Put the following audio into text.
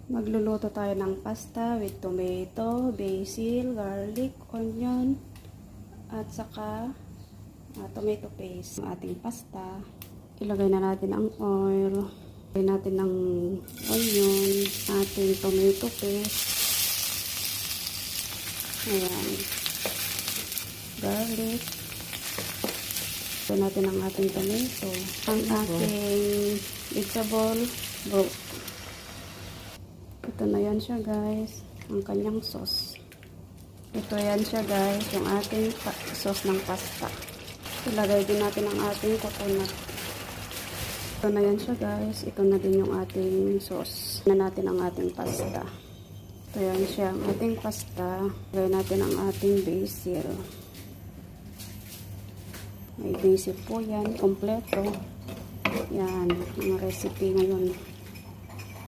Magluluto tayo ng pasta with tomato, basil, garlic, onion, at saka tomato paste. Ang ating pasta. Ilagay na natin ang oil. Ilagay natin ng onion, ating tomato paste. Ayan. Garlic. Ilagay natin ang ating tomato. Ang ating vegetable broth. Ito na yan siya guys, ang kanyang sauce. Ito yan siya guys, yung ating sauce ng pasta. Ilagay din natin ang ating coconut. Ito na yan siya guys, ito na din yung ating sauce. Na natin ang ating pasta. Ito yan siya, ang ating pasta. Ilagay natin ang ating basil. May basil po yan, kompleto. Yan, yung recipe ngayon.